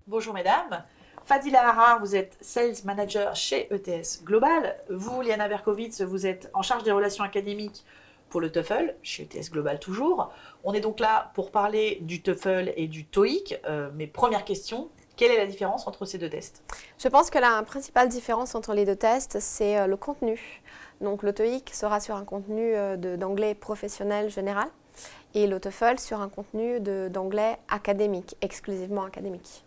Bonjour mesdames. Fadila Harar, vous êtes Sales Manager chez ETS Global. Vous, Liana Berkowitz, vous êtes en charge des relations académiques pour le TOEFL, chez ETS Global toujours. On est donc là pour parler du TOEFL et du TOEIC. Mais première question, quelle est la différence entre ces deux tests? Je pense que la principale différence entre les deux tests, c'est le contenu. Donc le TOEIC sera sur un contenu d'anglais professionnel général et le TOEFL sur un contenu d'anglais académique, exclusivement académique.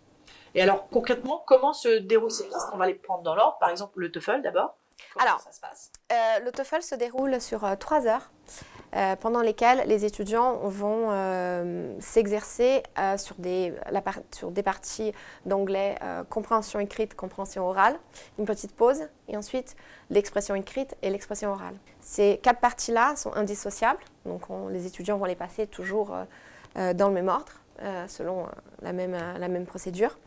Et alors concrètement, comment se déroulent ces tests? On va les prendre dans l'ordre. Par exemple, le TOEFL d'abord. Comment ça se passe? Le TOEFL se déroule sur 3 heures. Pendant lesquelles les étudiants vont s'exercer sur des parties d'anglais compréhension écrite, compréhension orale, une petite pause et ensuite l'expression écrite et l'expression orale. Ces 4 parties-là sont indissociables, donc les étudiants vont les passer toujours dans le même ordre, selon la même procédure.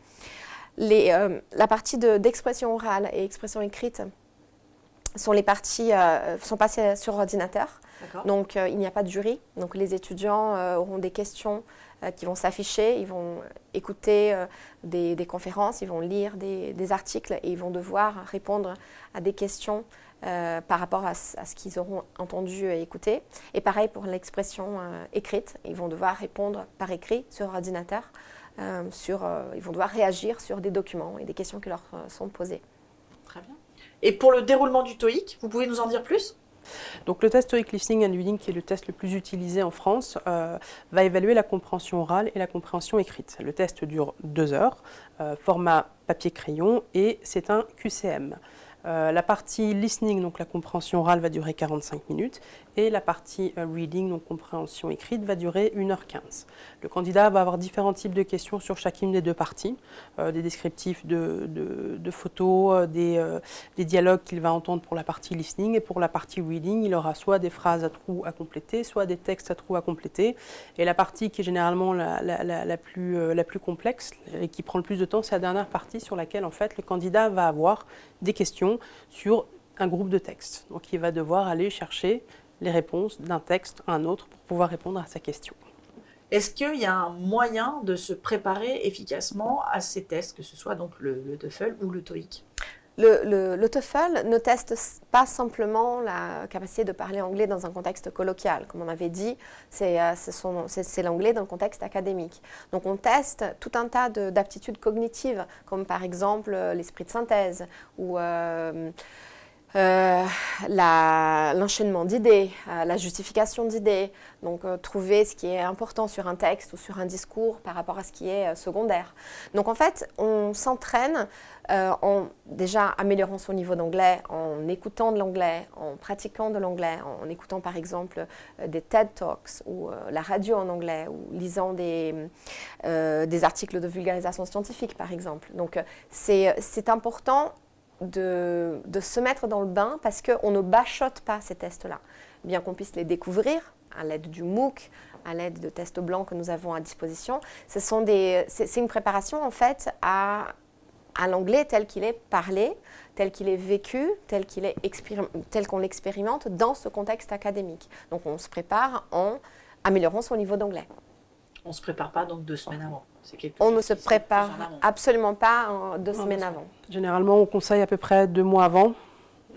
La partie d'expression orale et expression écrite sont passées sur ordinateur. Donc, il n'y a pas de jury. Donc, les étudiants auront des questions qui vont s'afficher. Ils vont écouter des conférences, ils vont lire des articles et ils vont devoir répondre à des questions par rapport à ce qu'ils auront entendu et écouté. Et pareil pour l'expression écrite. Ils vont devoir répondre par écrit sur ordinateur. Ils vont devoir réagir sur des documents et des questions qui leur sont posées. Très bien. Et pour le déroulement du TOEIC, vous pouvez nous en dire plus? Donc le test TOEIC Listening and Reading, qui est le test le plus utilisé en France, va évaluer la compréhension orale et la compréhension écrite. Le test dure 2 heures, format papier-crayon, et c'est un QCM. La partie listening, donc la compréhension orale, va durer 45 minutes et la partie reading, donc compréhension écrite, va durer 1h15. Le candidat va avoir différents types de questions sur chacune des deux parties, des descriptifs de photos, des dialogues qu'il va entendre pour la partie listening, et pour la partie reading, il aura soit des phrases à trous à compléter, soit des textes à trous à compléter. Et la partie qui est généralement la plus complexe et qui prend le plus de temps, c'est la dernière partie sur laquelle en fait le candidat va avoir des questions sur un groupe de textes. Donc il va devoir aller chercher les réponses d'un texte à un autre pour pouvoir répondre à sa question. Est-ce qu'il y a un moyen de se préparer efficacement à ces tests, que ce soit donc le TOEFL ou le TOEIC? Le TOEFL ne teste pas simplement la capacité de parler anglais dans un contexte colloquial. Comme on avait dit, c'est l'anglais dans le contexte académique. Donc on teste tout un tas d'aptitudes cognitives, comme par exemple l'esprit de synthèse ou l'enchaînement d'idées, la justification d'idées, donc trouver ce qui est important sur un texte ou sur un discours par rapport à ce qui est secondaire. Donc en fait, on s'entraîne en déjà améliorant son niveau d'anglais, en écoutant de l'anglais, en pratiquant de l'anglais, en écoutant par exemple des TED Talks ou la radio en anglais ou lisant des articles de vulgarisation scientifique par exemple. Donc c'est important de se mettre dans le bain parce qu'on ne bachote pas ces tests-là. Bien qu'on puisse les découvrir à l'aide du MOOC, à l'aide de tests blancs que nous avons à disposition, c'est une préparation en fait à l'anglais tel qu'il est parlé, tel qu'il est vécu, tel qu'on l'expérimente dans ce contexte académique. Donc on se prépare en améliorant son niveau d'anglais. On ne se prépare pas donc 2 semaines avant? On ne se prépare absolument pas 2 semaines avant. Généralement, on conseille à peu près 2 mois avant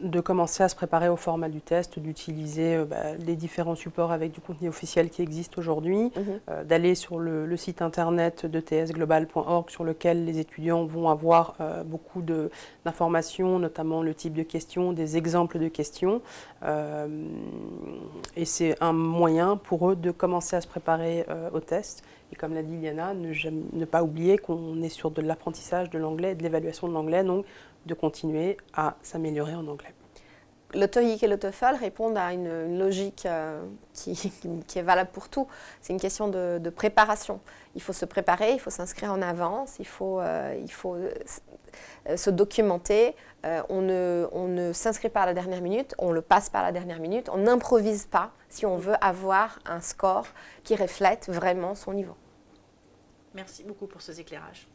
de commencer à se préparer au format du test, d'utiliser les différents supports avec du contenu officiel qui existe aujourd'hui, d'aller sur le site internet de tsglobal.org sur lequel les étudiants vont avoir beaucoup d'informations, notamment le type de questions, des exemples de questions. Et c'est un moyen pour eux de commencer à se préparer au test. Et comme l'a dit Liana, ne pas oublier qu'on est sur de l'apprentissage de l'anglais et de l'évaluation de l'anglais, donc de continuer à s'améliorer en anglais. Le TOEIC et le TOEFL répondent à une logique qui est valable pour tout. C'est une question de préparation. Il faut se préparer, il faut s'inscrire en avance, il faut se documenter. On ne s'inscrit pas à la dernière minute, on le passe pas à la dernière minute, on n'improvise pas si on veut avoir un score qui reflète vraiment son niveau. Merci beaucoup pour ces éclairages.